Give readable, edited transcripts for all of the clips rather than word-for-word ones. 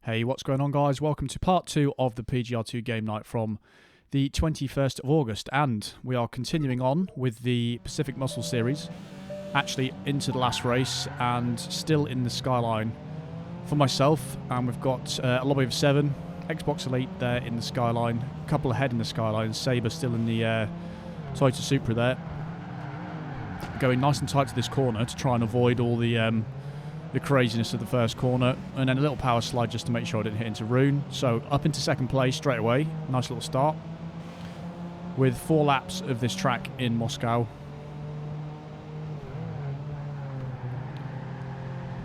Hey, what's going on, guys? Welcome to part 2 of the PGR2 game night from the 21st of August, and we are continuing on with the Pacific Muscle Series, actually into the last race and still in the Skyline for myself. And we've got a lobby of 7, Xbox Elite there in the Skyline, a couple ahead in the Skyline, Sabre still in the Toyota Supra there, going nice and tight to this corner to try and avoid all the craziness of the first corner, and then a little power slide just to make sure I didn't hit into Rune. So up into second place straight away. Nice little start with 4 laps of this track in Moscow.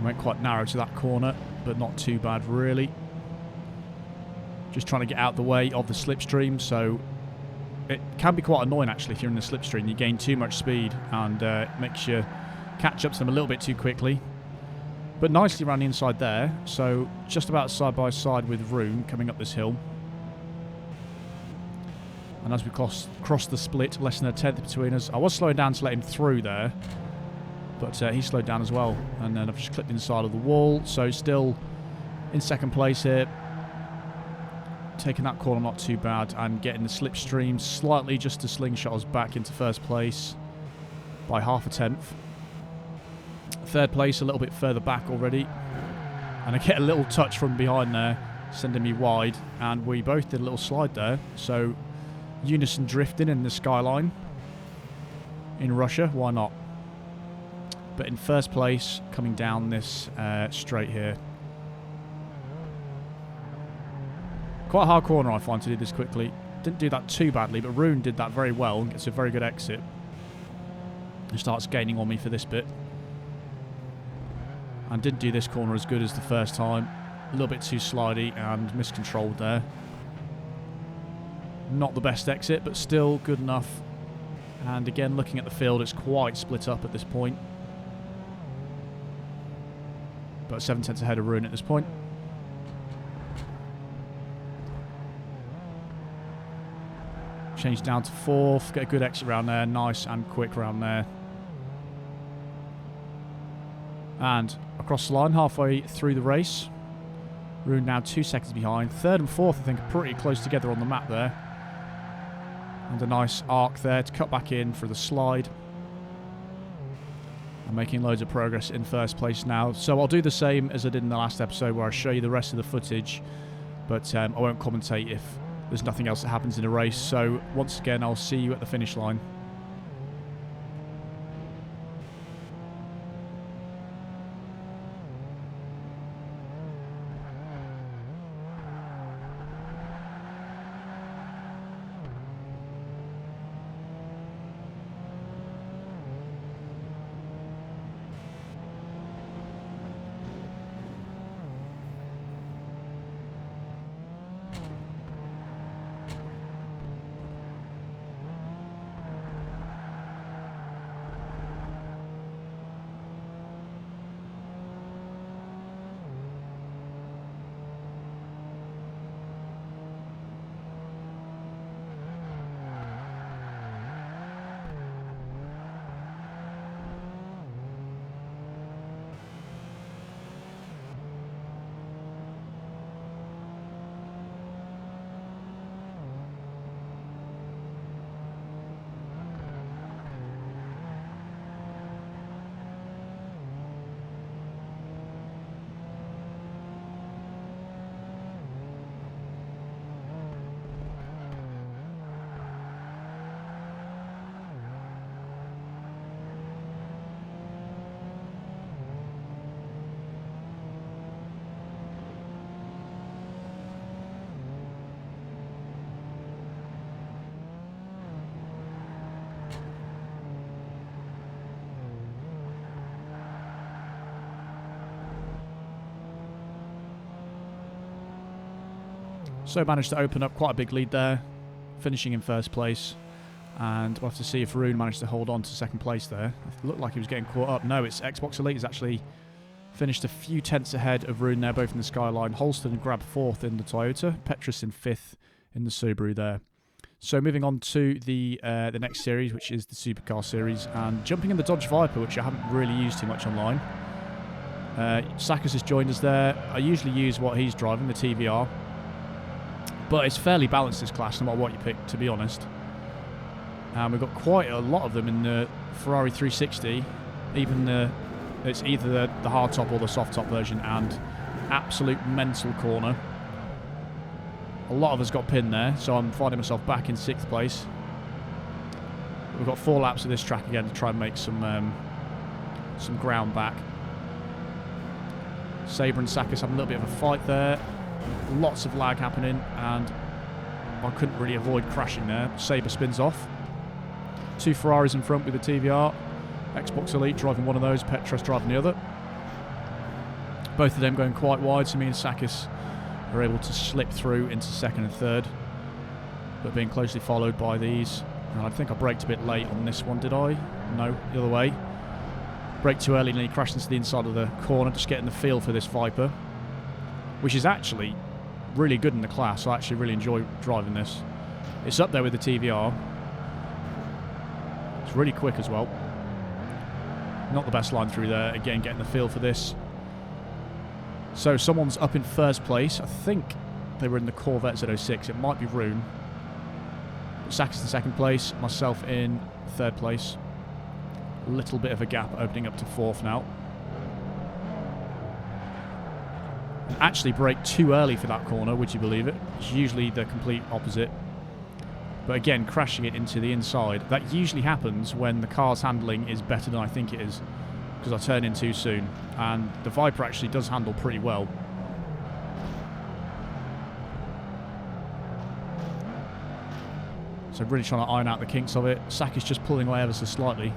Went quite narrow to that corner, but not too bad really. Just trying to get out the way of the slipstream, so it can be quite annoying actually if you're in the slipstream. You gain too much speed and it makes you catch up to them a little bit too quickly. But nicely around the inside there, so just about side by side with Rune coming up this hill. And as we cross the split, less than a tenth between us. I was slowing down to let him through there, but he slowed down as well. And then I've just clipped inside of the wall, so still in second place here. Taking that corner not too bad, and getting the slipstream slightly just to slingshot us back into first place by half a tenth. Third place a little bit further back already, and I get a little touch from behind there sending me wide, and we both did a little slide there, so unison drifting in the Skyline in Russia, why not? But in first place coming down this straight here. Quite a hard corner I find to do this quickly. Didn't do that too badly, but Rune did that very well and gets a very good exit and starts gaining on me for this bit. And didn't do this corner as good as the first time. A little bit too slidey and miscontrolled there. Not the best exit, but still good enough. And again, looking at the field, it's quite split up at this point. But 7 tenths ahead of Rune at this point. Change down to 4th, get a good exit around there, nice and quick around there. And across the line, halfway through the race. Rune now 2 seconds behind. 3rd and 4th, I think, are pretty close together on the map there. And a nice arc there to cut back in for the slide. I'm making loads of progress in first place now. So I'll do the same as I did in the last episode, where I show you the rest of the footage. But I won't commentate if there's nothing else that happens in the race. So once again, I'll see you at the finish line. So managed to open up quite a big lead there, finishing in first place. And we'll have to see if Rune managed to hold on to second place there. It looked like he was getting caught up. No, it's Xbox Elite has actually finished a few tenths ahead of Rune there, both in the Skyline. Holston grabbed 4th in the Toyota, Petrus in 5th in the Subaru there. So moving on to the next series, which is the Supercar series, and jumping in the Dodge Viper, which I haven't really used too much online. Sakis has joined us there. I usually use what he's driving, the TVR. But it's fairly balanced, this class, no matter what you pick, to be honest. And we've got quite a lot of them in the Ferrari 360. Even it's either the hard top or the soft top version, and absolute mental corner. A lot of us got pinned there, so I'm finding myself back in 6th place. We've got 4 laps of this track again to try and make some ground back. Sabre and Sakis have a little bit of a fight there. Lots of lag happening, and I couldn't really avoid crashing there. Sabre spins off. 2 Ferraris in front with the TVR. Xbox Elite driving one of those, Petros driving the other. Both of them going quite wide, so me and Sakis are able to slip through into 2nd and 3rd, but being closely followed by these. And I think I braked a bit late on this one, did I? No, the other way. Braked too early and he crashed into the inside of the corner, just getting the feel for this Viper, which is actually really good in the class. I actually really enjoy driving this. It's up there with the TVR. It's really quick as well. Not the best line through there. Again, getting the feel for this. So someone's up in 1st place. I think they were in the Corvette Z06. It might be Rune. Sakis in 2nd place. Myself in 3rd place. A little bit of a gap opening up to 4th now. And actually braked too early for that corner, would you believe it? It's usually the complete opposite. But again, crashing it into the inside. That usually happens when the car's handling is better than I think it is, because I turn in too soon. And the Viper actually does handle pretty well. So really trying to iron out the kinks of it. Sakis just pulling away ever so slightly.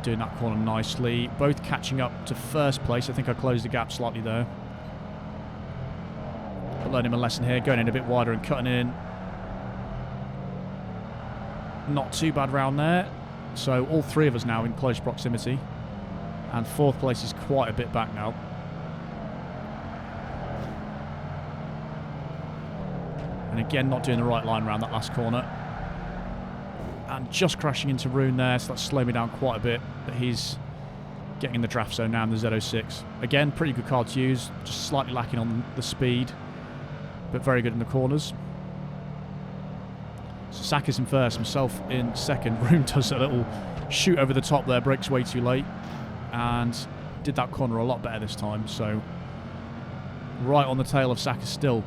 Doing that corner nicely. Both catching up to 1st place. I think I closed the gap slightly there. But learning a lesson here. Going in a bit wider and cutting in. Not too bad round there. So all 3 of us now in close proximity. And 4th place is quite a bit back now. And again, not doing the right line around that last corner. And just crashing into Rune there, so that's slowed me down quite a bit. But he's getting in the draft zone now in the Z06. Again, pretty good car to use, just slightly lacking on the speed, but very good in the corners. So Sakis in 1st, myself in 2nd. Rune does a little shoot over the top there, brakes way too late, and did that corner a lot better this time. So right on the tail of Sakis still.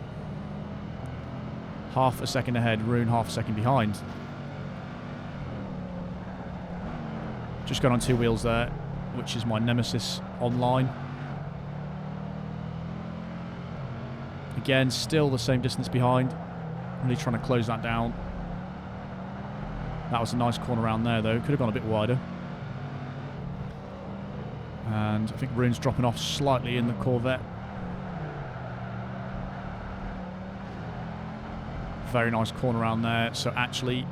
Half a second ahead, Rune half a second behind. Just gone on 2 wheels there, which is my nemesis online. Again, still the same distance behind. Really trying to close that down. That was a nice corner around there, though. Could have gone a bit wider. And I think Rune's dropping off slightly in the Corvette. Very nice corner around there. So actually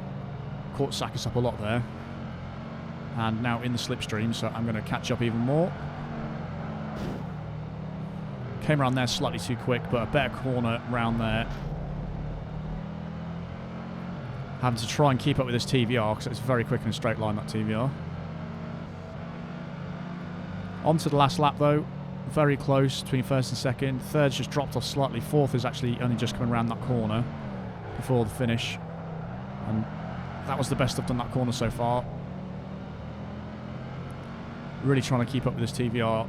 caught Sakis up a lot there. And now in the slipstream, so I'm going to catch up even more. Came around there slightly too quick, but a better corner round there. Having to try and keep up with this TVR, because it's very quick in a straight line, that TVR. On to the last lap, though. Very close between 1st and 2nd. 3rd's just dropped off slightly. 4th is actually only just coming around that corner before the finish. And that was the best I've done that corner so far. Really trying to keep up with this TVR.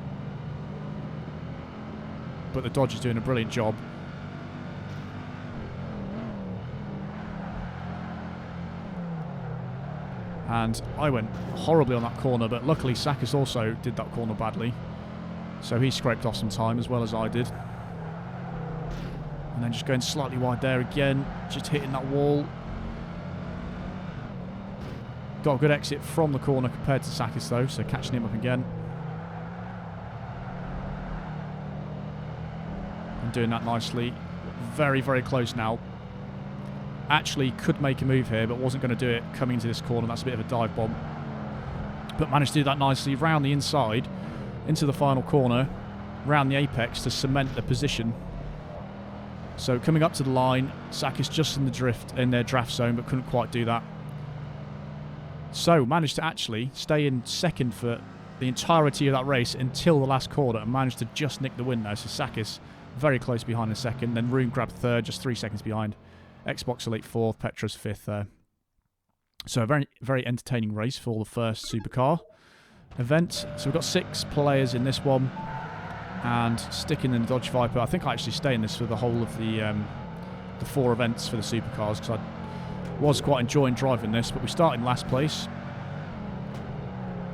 But the Dodge is doing a brilliant job. And I went horribly on that corner, but luckily Sakis also did that corner badly. So he scraped off some time as well as I did. And then just going slightly wide there again, just hitting that wall. Got a good exit from the corner compared to Sakis though, so catching him up again. And doing that nicely. Very, very close now. Actually could make a move here, but wasn't going to do it coming into this corner. That's a bit of a dive bomb. But managed to do that nicely round the inside, into the final corner, round the apex to cement the position. So coming up to the line, Sakis just in the drift, in their draft zone, but couldn't quite do that. So, managed to actually stay in second for the entirety of that race until the last corner and managed to just nick the win there. So, Sakis very close behind in second. Then Rune grabbed third, just 3 seconds behind. Xbox Elite fourth, Petra's fifth there. So, a very, very entertaining race for the first supercar event. So, we've got 6 players in this one. And sticking in the Dodge Viper, I think I actually stay in this for the whole of the 4 events for the supercars because I was quite enjoying driving this, but we started in last place.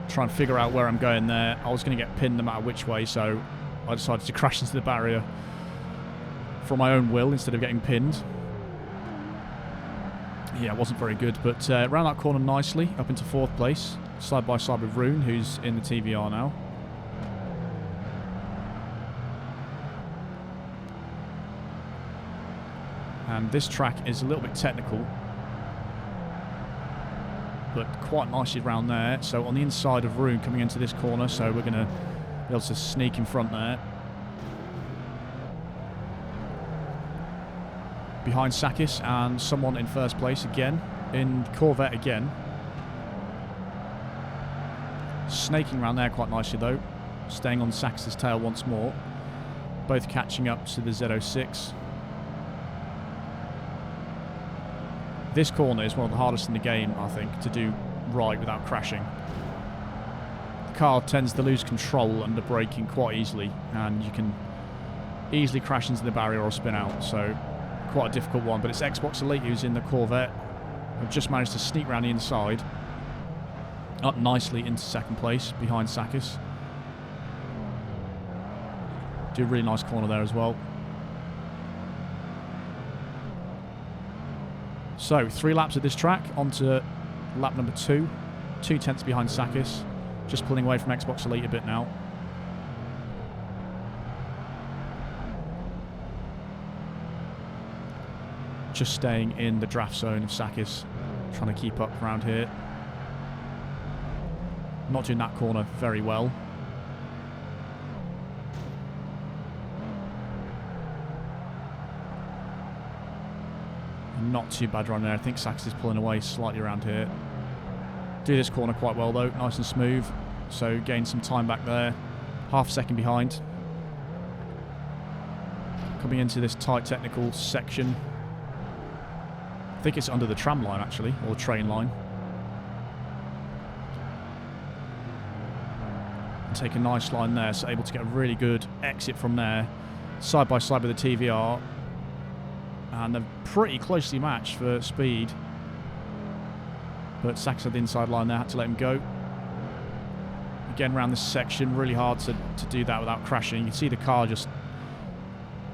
Try and figure out where I'm going there. I was going to get pinned no matter which way, so I decided to crash into the barrier from my own will instead of getting pinned. Yeah, it wasn't very good, but ran that corner nicely up into 4th place, side by side with Rune, who's in the TVR now. And this track is a little bit technical, but quite nicely around there. So on the inside of Rune coming into this corner, so we're going to be able to sneak in front there. Behind Sakis and someone in first place again, in Corvette again. Snaking around there quite nicely though, staying on Sakis' tail once more. Both catching up to the Z06. This corner is one of the hardest in the game, I think, to do right without crashing. The car tends to lose control under braking quite easily, and you can easily crash into the barrier or spin out, so quite a difficult one. But it's Xbox Elite who's in the Corvette. I've just managed to sneak around the inside, up nicely into second place behind Sakis. Do a really nice corner there as well. So, 3 laps of this track, onto lap number 2. 2 tenths behind Sakis. Just pulling away from Xbox Elite a bit now. Just staying in the draft zone of Sakis. Trying to keep up around here. Not doing that corner very well. Not too bad run there. I think Sakis is pulling away slightly around here. Do this corner quite well though, nice and smooth. So gain some time back there. Half second behind. Coming into this tight technical section. I think it's under the tram line actually, or the train line. And take a nice line there, so able to get a really good exit from there. Side by side with the TVR. And they're pretty closely matched for speed. But Sakis had the inside line there, had to let him go. Again, around this section, really hard to do that without crashing. You can see the car just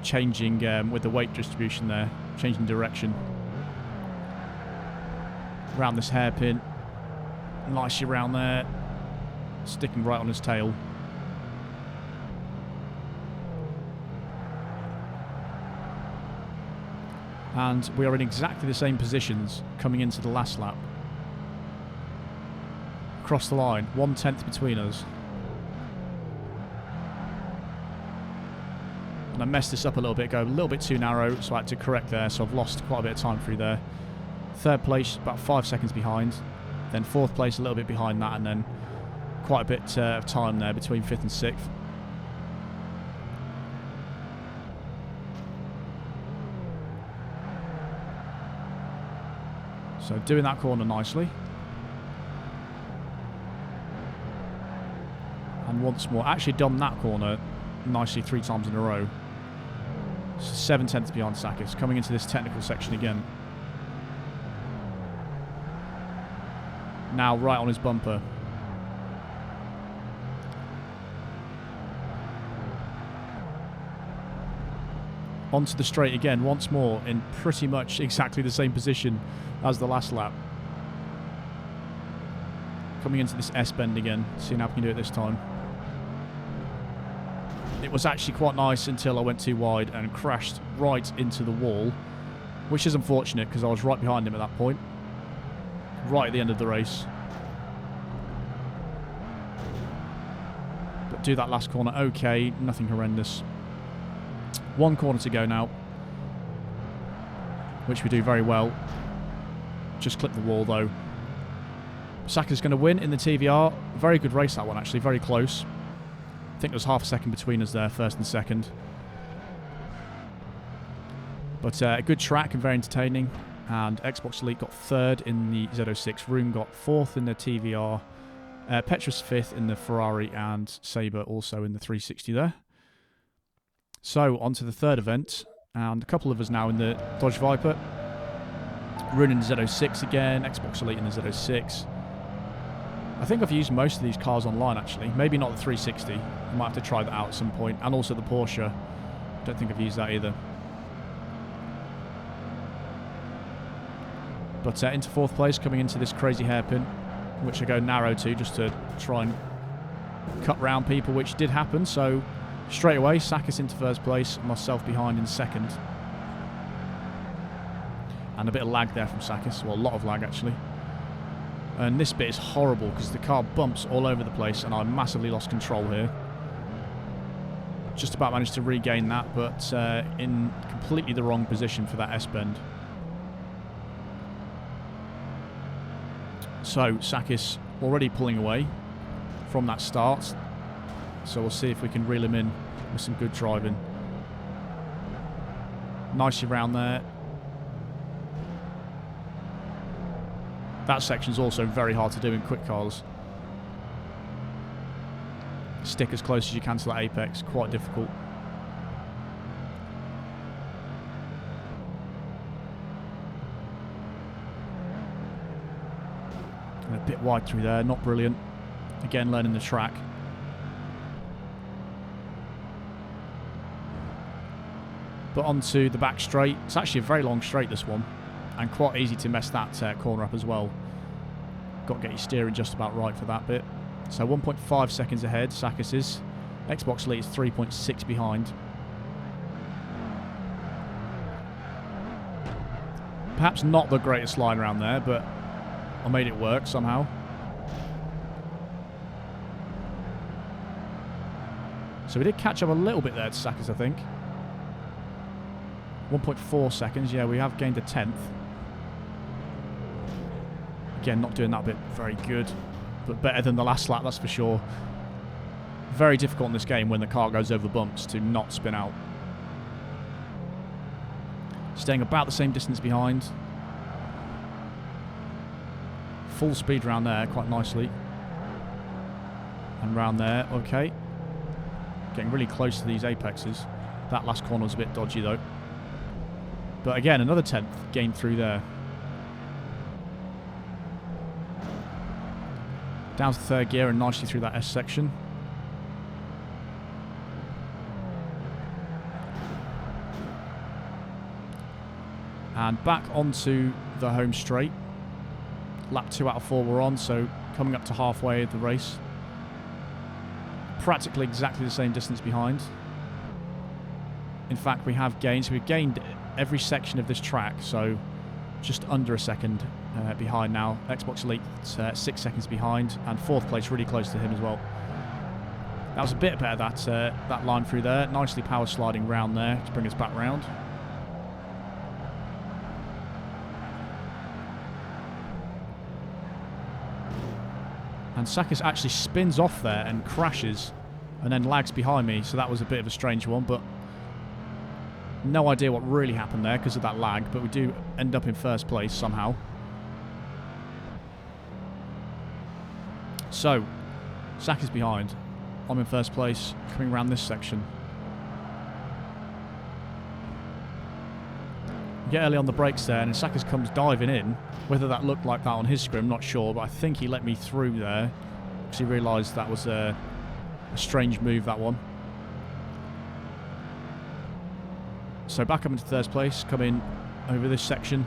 changing with the weight distribution there, changing direction. Around this hairpin, nicely around there, sticking right on his tail. And we are in exactly the same positions coming into the last lap. Across the line, 1 tenth between us. And I messed this up a little bit, go a little bit too narrow, so I had to correct there, so I've lost quite a bit of time through there. 3rd place, about 5 seconds behind. Then 4th place, a little bit behind that, and then quite a bit of time there between 5th and 6th. So doing that corner nicely. And once more, actually done that corner nicely 3 times in a row. So 7 tenths behind Sakis, coming into this technical section again. Now right on his bumper. Onto the straight again, once more, in pretty much exactly the same position as the last lap. Coming into this S-bend again, seeing how we can do it this time. It was actually quite nice until I went too wide and crashed right into the wall, which is unfortunate because I was right behind him at that point. Right at the end of the race. But do that last corner okay, nothing horrendous. 1 corner to go now, which we do very well. Just clip the wall though. Saka's going to win in the TVR. Very good race, that one, actually. Very close. I think there was half a second between us there, first and second. But a good track and very entertaining. And Xbox Elite got third in the Z06. Room got fourth in the TVR. Petrus fifth in the Ferrari, and Sabre also in the 360 there. So, on to the third event. And a couple of us now in the Dodge Viper. Rune in the Z06 again. Xbox Elite in the Z06. I think I've used most of these cars online, actually. Maybe not the 360. I might have to try that out at some point. And also the Porsche. Don't think I've used that either. But into fourth place, coming into this crazy hairpin, which I go narrow to just to try and cut round people, which did happen. So straight away, Sakis into first place, myself behind in second. And a bit of lag there from Sakis. Well, a lot of lag, actually. And this bit is horrible because the car bumps all over the place and I massively lost control here. Just about managed to regain that, but in completely the wrong position for that S-bend. So, Sakis already pulling away from that start. So we'll see if we can reel him in with some good driving. Nicely round there. That section's also very hard to do in quick cars. Stick as close as you can to that apex. Quite difficult. And a bit wide through there. Not brilliant. Again, learning the track. But onto the back straight. It's actually a very long straight, this one. And quite easy to mess that corner up as well. Got to get your steering just about right for that bit. So 1.5 seconds ahead, Sakis is. Xbox Elite is 3.6 behind. Perhaps not the greatest line around there, but I made it work somehow. So we did catch up a little bit there to Sakis, I think. 1.4 seconds. Yeah, we have gained a 10th. Again, not doing that bit very good, but better than the last lap, that's for sure. Very difficult in this game when the car goes over the bumps to not spin out. Staying about the same distance behind. Full speed round there, quite nicely. And round there, okay. Getting really close to these apexes. That last corner was a bit dodgy though. But again, another 10th gained through there. Down to third gear and nicely through that S section. And back onto the home straight. Lap 2 out of 4 we're on, so coming up to halfway of the race. Practically exactly the same distance behind. In fact, we have gained. So we've gained every section of this track, so just under a second behind now. Xbox Elite 6 seconds behind, and fourth place really close to him as well. That was a bit better, that line through there. Nicely power sliding round there to bring us back round. And Sakis actually spins off there and crashes and then lags behind me, so that was a bit of a strange one, but no idea what really happened there because of that lag, but we do end up in first place somehow. So, Sakis behind. I'm in first place, coming around this section. Get early on the brakes there, and Sakis comes diving in. Whether that looked like that on his screen, I'm not sure, but I think he let me through there because he realised that was a strange move, that one. So back up into third place, come in over this section.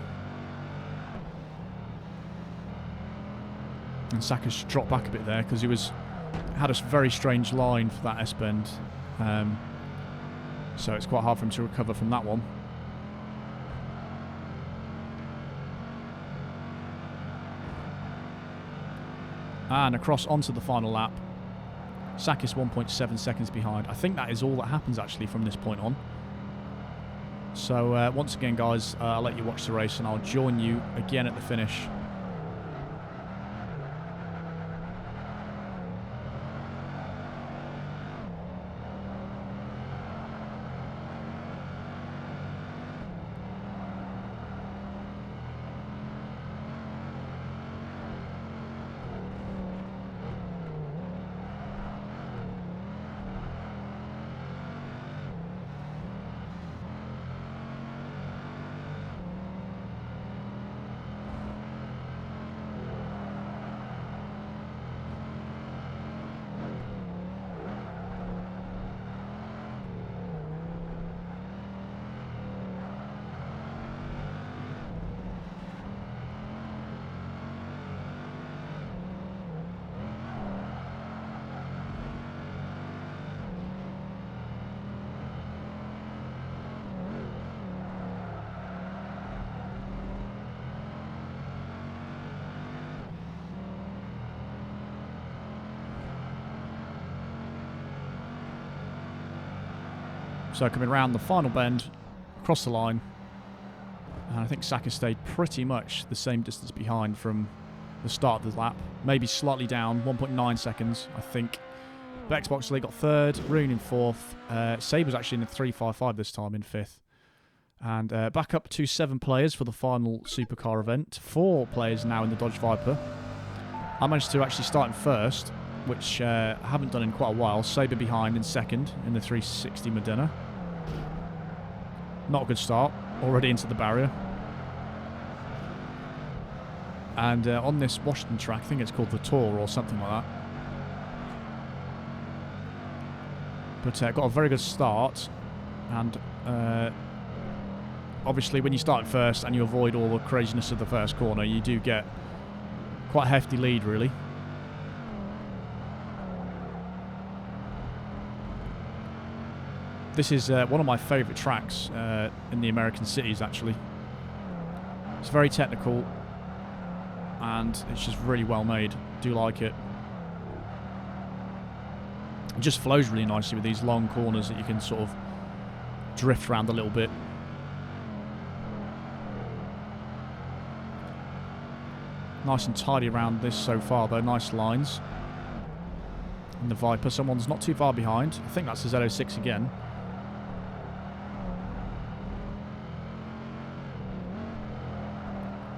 And Sakis dropped back a bit there because he had a very strange line for that S-bend. So it's quite hard for him to recover from that one. And across onto the final lap. Sakis 1.7 seconds behind. I think that is all that happens actually from this point on. So once again guys, I'll let you watch the race and I'll join you again at the finish. So coming round the final bend, across the line, and I think Saka stayed pretty much the same distance behind from the start of the lap. Maybe slightly down, 1.9 seconds, I think. But Xbox League got third, Rune in fourth. Saber's actually in the 3.55 this time in fifth. And back up to 7 players for the final supercar event. 4 players now in the Dodge Viper. I managed to actually start in first, which I haven't done in quite a while. Saber behind in second in the 360 Modena. Not a good start. Already into the barrier. And on this Washington track, I think it's called the Tour or something like that. But got a very good start. And obviously when you start first and you avoid all the craziness of the first corner, you do get quite a hefty lead, really. This is one of my favourite tracks in the American cities, actually. It's very technical and it's just really well made. Do like it. It just flows really nicely with these long corners that you can sort of drift around a little bit. Nice and tidy around this so far, though. Nice lines. In the Viper, someone's not too far behind. I think that's the Z06 again.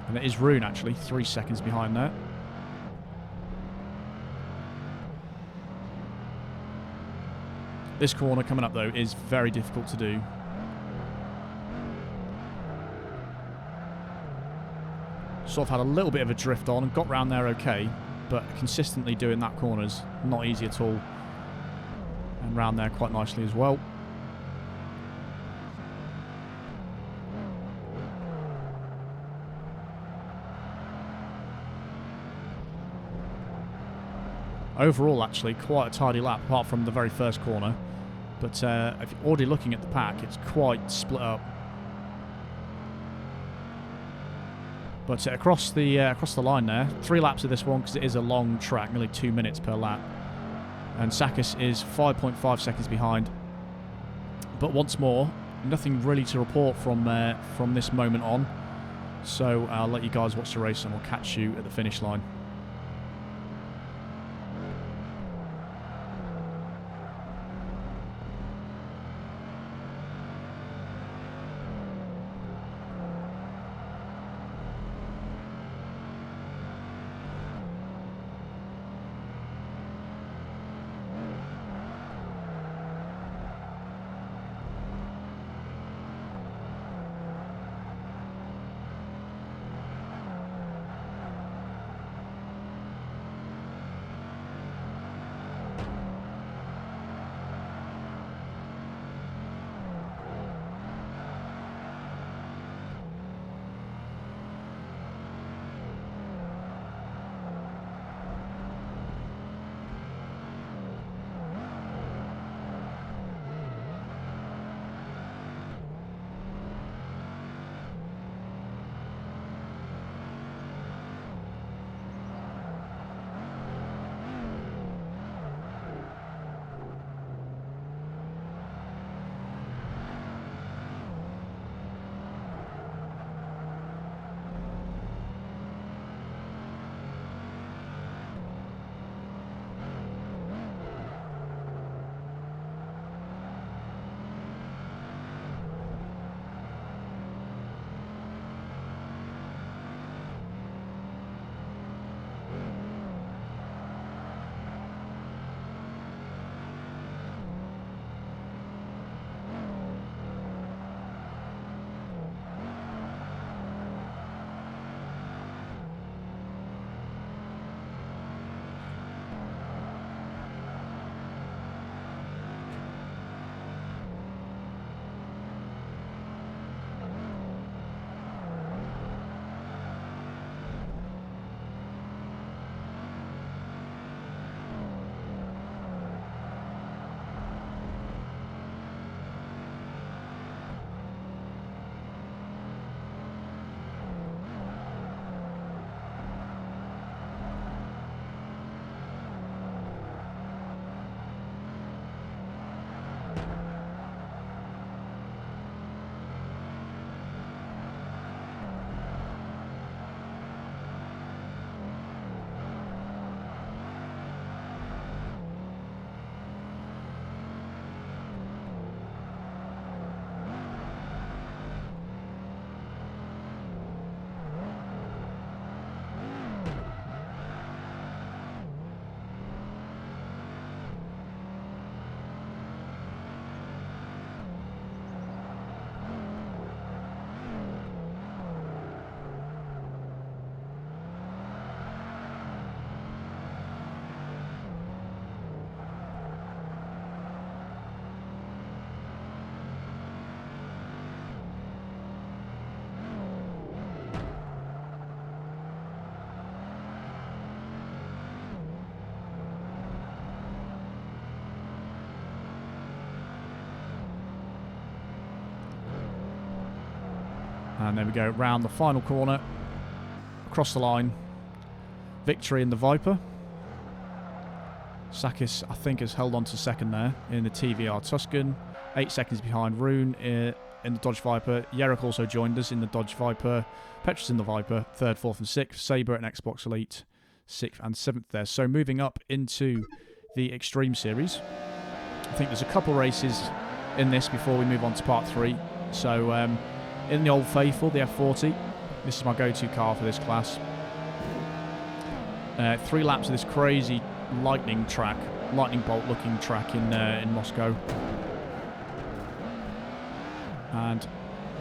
And it is Rune, actually. 3 seconds behind there. This corner coming up, though, is very difficult to do. Sort of had a little bit of a drift on and got round there okay, but consistently doing that corner's not easy at all. And round there quite nicely as well. Overall, actually, quite a tidy lap, apart from the very first corner. But if you're already looking at the pack, it's quite split up. But across the line there, 3 laps of this one because it is a long track, nearly 2 minutes per lap. And Sakis is 5.5 seconds behind. But once more, nothing really to report from this moment on. So I'll let you guys watch the race and we'll catch you at the finish line. And then we go round the final corner, across the line. Victory in the Viper. Sakis, I think, has held on to second there in the TVR Tuscan. 8 seconds behind Rune in the Dodge Viper. Yerrick also joined us in the Dodge Viper. Petrus in the Viper, 3rd, 4th and 6th. Sabre and Xbox Elite, 6th and 7th there. So moving up into the Extreme Series. I think there's a couple races in this before we move on to part 3. So in the Old Faithful, the F40, this is my go-to car for this class. 3 laps of this crazy lightning bolt looking track in Moscow. And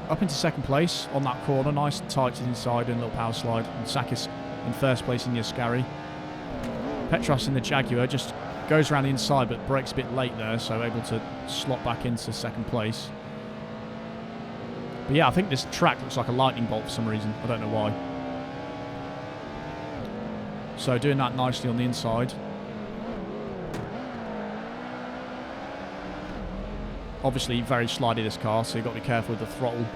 up into second place on that corner, nice and tight to the inside and a little power slide. And Sakis in first place in the Ascari. Petros in the Jaguar just goes around the inside but brakes a bit late there, so able to slot back into second place. But yeah, I think this track looks like a lightning bolt for some reason. I don't know why. So doing that nicely on the inside. Obviously very slidey this car, so you've got to be careful with the throttle.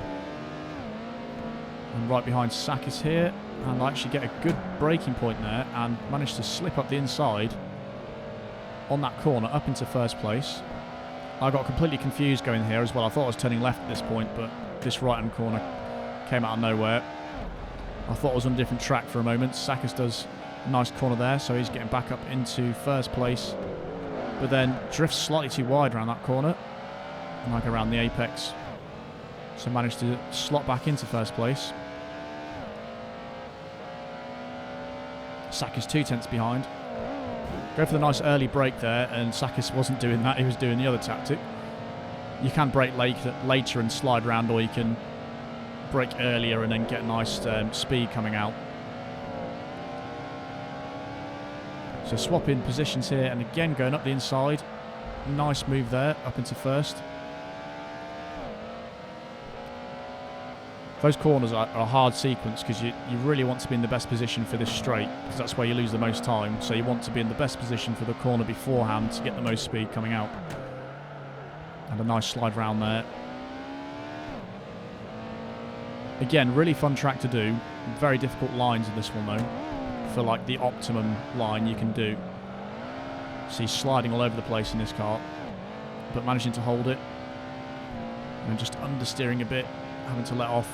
And right behind Sakis here. And I actually get a good braking point there and manage to slip up the inside on that corner up into first place. I got completely confused going here as well. I thought I was turning left at this point, but this right-hand corner came out of nowhere. I thought I was on a different track for a moment. Sakis does a nice corner there, so he's getting back up into first place. But then drifts slightly too wide around that corner. And I go around the apex. So managed to slot back into first place. Sakis 2 tenths behind. Go for the nice early break there, and Sakis wasn't doing that, he was doing the other tactic. You can brake later and slide around, or you can brake earlier and then get a nice speed coming out. So swapping positions here, and again going up the inside. Nice move there, up into first. Those corners are a hard sequence because you really want to be in the best position for this straight, because that's where you lose the most time. So you want to be in the best position for the corner beforehand to get the most speed coming out. And a nice slide round there. Again, really fun track to do. Very difficult lines in this one though, for like the optimum line you can do. So he's sliding all over the place in this car, but managing to hold it. And just understeering a bit, having to let off.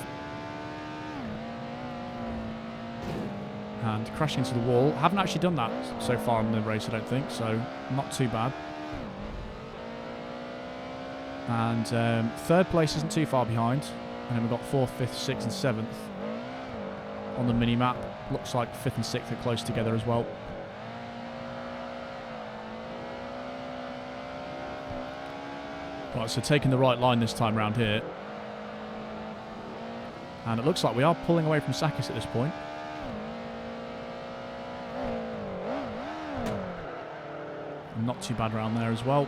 And crashing into the wall. Haven't actually done that so far in the race, I don't think, so not too bad. And third place isn't too far behind. And then we've got 4th, 5th, 6th and 7th on the mini-map. Looks like 5th and 6th are close together as well. Right, so taking the right line this time round here. And it looks like we are pulling away from Sakis at this point. And not too bad around there as well.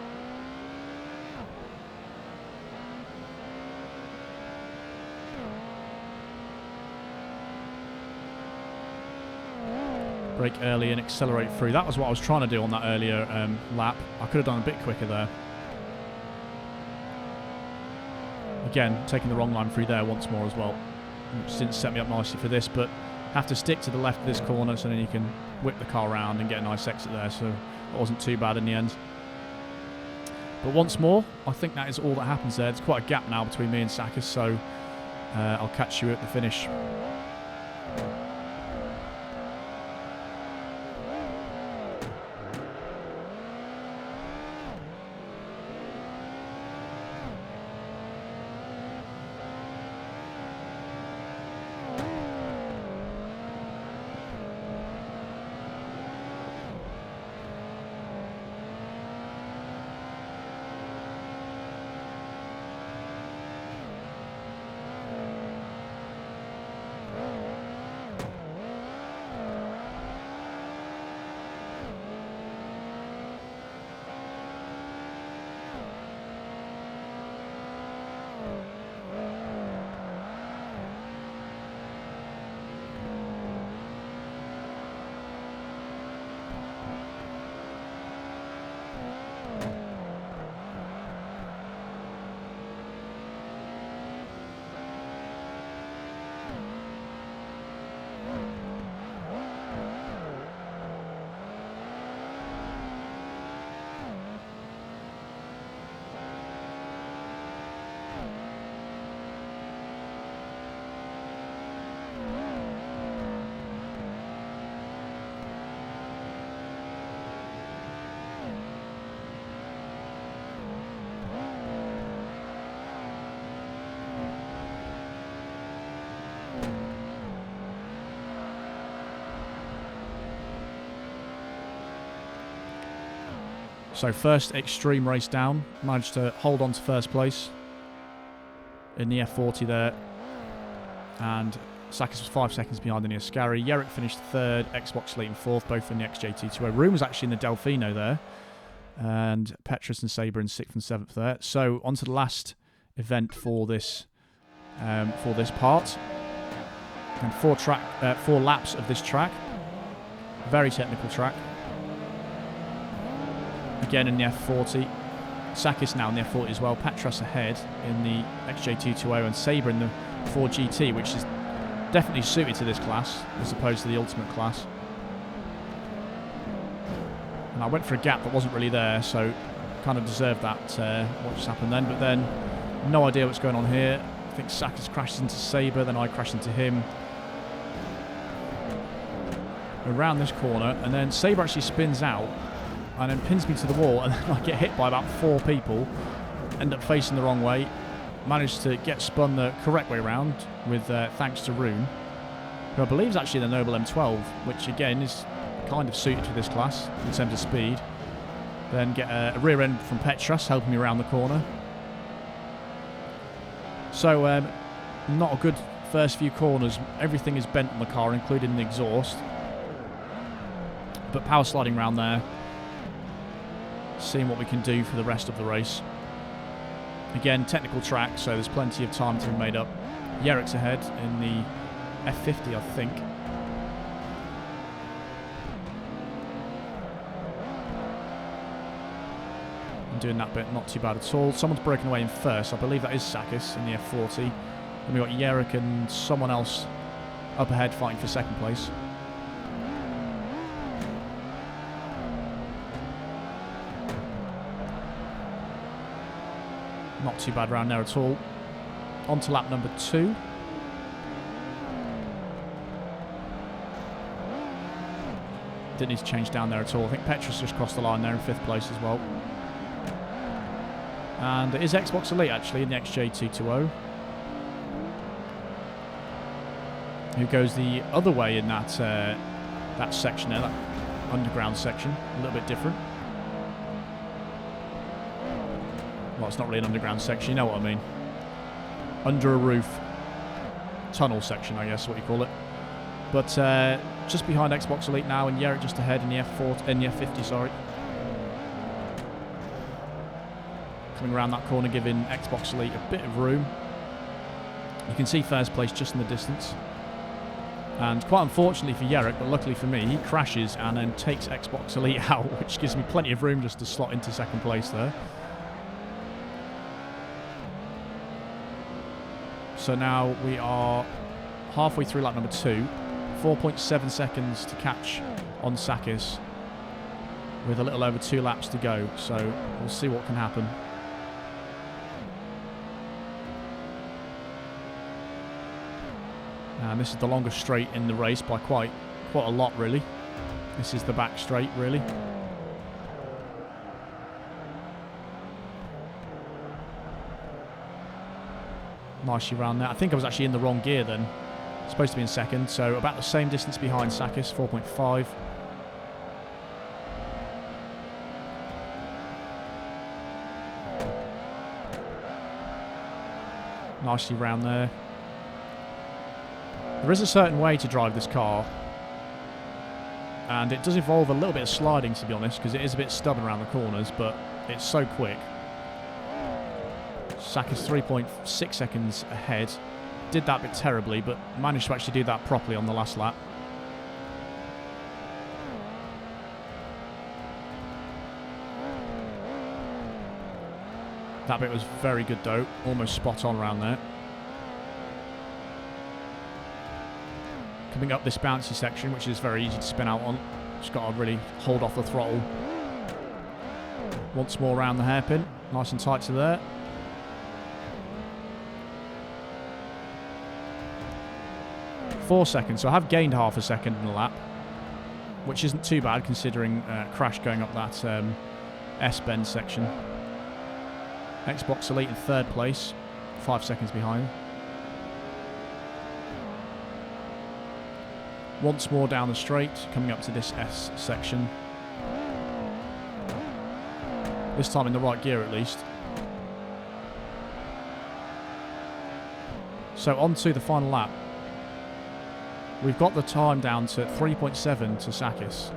Brake early and accelerate through. That was what I was trying to do on that earlier lap. I could have done a bit quicker there. Again, taking the wrong line through there once more as well. Which didn't set me up nicely for this, but have to stick to the left of this corner so then you can whip the car around and get a nice exit there. So it wasn't too bad in the end. But once more, I think that is all that happens there. There's quite a gap now between me and Sakis, so I'll catch you at the finish. So first extreme race down. Managed to hold on to first place in the F40 there. And Sakis was 5 seconds behind in the Ascari. Yerrick finished third, Xbox Elite in fourth, both in the XJ220. Room was actually in the Delfino there. And Petrus and Sabre in 6th and 7th there. So on to the last event for this part. And 4 laps of this track. Very technical track. Again in the F40. Sakis now in the F40 as well. Petrus ahead in the XJ220 and Sabre in the 4GT, which is definitely suited to this class as opposed to the Ultimate class. And I went for a gap that wasn't really there, so kind of deserved that, what just happened then. But then, no idea what's going on here. I think Sakis crashes into Sabre, then I crash into him. Around this corner, and then Sabre actually spins out and then pins me to the wall, and then I get hit by about 4 people, end up facing the wrong way, managed to get spun the correct way around with thanks to Rune, who I believe is actually the Noble M12, which again is kind of suited to this class in terms of speed. Then get a rear end from Petrus helping me around the corner. So not a good first few corners. Everything is bent on the car, including the exhaust. But power sliding around there, seeing what we can do for the rest of the race. Again, technical track, so there's plenty of time to be made up. Yerrick's ahead in the F50, I think. I'm doing that bit, not too bad at all. Someone's broken away in first. I believe that is Sakis in the F40. And we've got Yerrick and someone else up ahead fighting for second place. Not too bad round there at all. On to lap number 2. Didn't need to change down there at all. I think Petrus just crossed the line there in 5th place as well. And it is Xbox Elite actually in the XJ220. Who goes the other way in that that section there, that underground section. A little bit different. Well, it's not really an underground section, you know what I mean. Under a roof. Tunnel section, I guess, what you call it. But just behind Xbox Elite now, and Yerrick just ahead in the F50, sorry. Coming around that corner, giving Xbox Elite a bit of room. You can see first place just in the distance. And quite unfortunately for Yerrick, but luckily for me, he crashes and then takes Xbox Elite out, which gives me plenty of room just to slot into second place there. So now we are halfway through lap number 2. 4.7 seconds to catch on Sakis with a little over 2 laps to go. So we'll see what can happen. And this is the longest straight in the race by quite a lot, really. This is the back straight, really. Nicely round there. I think I was actually in the wrong gear then. Supposed to be in second, so about the same distance behind Sakis, 4.5. Nicely round there. There is a certain way to drive this car, and it does involve a little bit of sliding, to be honest, because it is a bit stubborn around the corners, but it's so quick. Sakis 3.6 seconds ahead. Did that bit terribly, but managed to actually do that properly on the last lap. That bit was very good though, almost spot on around there. Coming up this bouncy section, which is very easy to spin out on. Just got to really hold off the throttle. Once more around the hairpin, nice and tight to there. .4 seconds, so I have gained half a second in a lap, which isn't too bad considering crash going up that S-bend section. Xbox Elite in 3rd place, 5 seconds behind. Once more down the straight, coming up to this S section. This time in the right gear at least. So on to the final lap. We've got the time down to 3.7 to Sakis.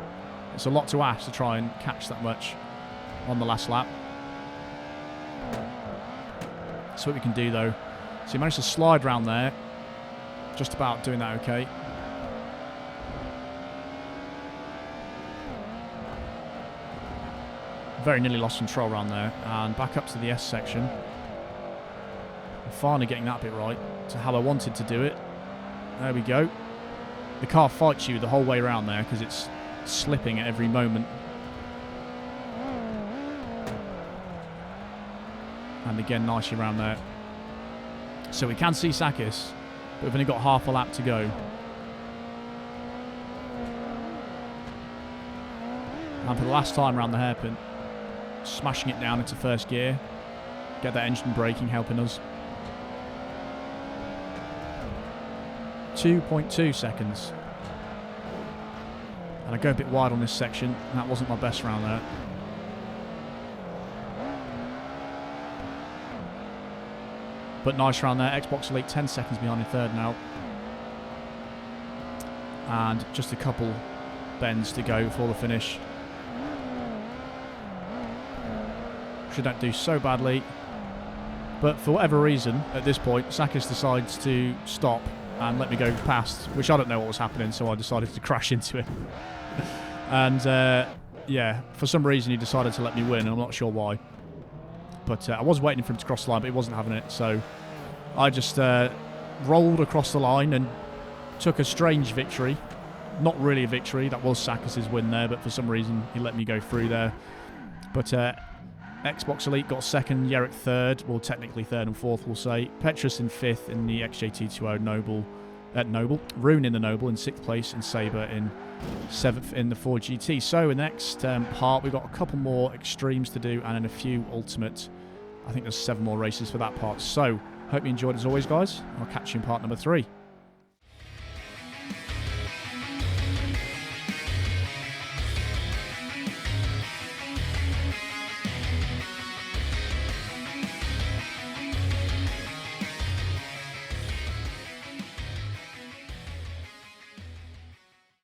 It's a lot to ask to try and catch that much on the last lap. That's what we can do though. So he managed to slide round there. Just about doing that okay. Very nearly lost control around there. And back up to the S section. I'm finally getting that bit right to how I wanted to do it. There we go. The car fights you the whole way around there because it's slipping at every moment. And again, nicely around there. So we can see Sakis, but we've only got half a lap to go. And for the last time around the hairpin, smashing it down into first gear. Get that engine braking, helping us. 2.2 seconds. And I go a bit wide on this section, and that wasn't my best round there. But nice round there. Xbox Elite 10 seconds behind in third now. And just a couple bends to go before the finish. Should not do so badly. But for whatever reason, at this point, Sakis decides to stop and let me go past, which I don't know what was happening, so I decided to crash into him. And, yeah, for some reason he decided to let me win, and I'm not sure why. But I was waiting for him to cross the line, but he wasn't having it, so I just rolled across the line and took a strange victory. Not really a victory, that was Sakis' win there, but for some reason he let me go through there. But Xbox Elite got second, Yerrick third, well technically third and fourth we'll say. Petrus in fifth in the XJT2O Noble, Rune in the Noble in sixth place, and Sabre in seventh in the 4GT. So in the next part we've got a couple more extremes to do and then a few ultimate. I think there's 7 more races for that part. So hope you enjoyed as always guys. I'll catch you in part number 3.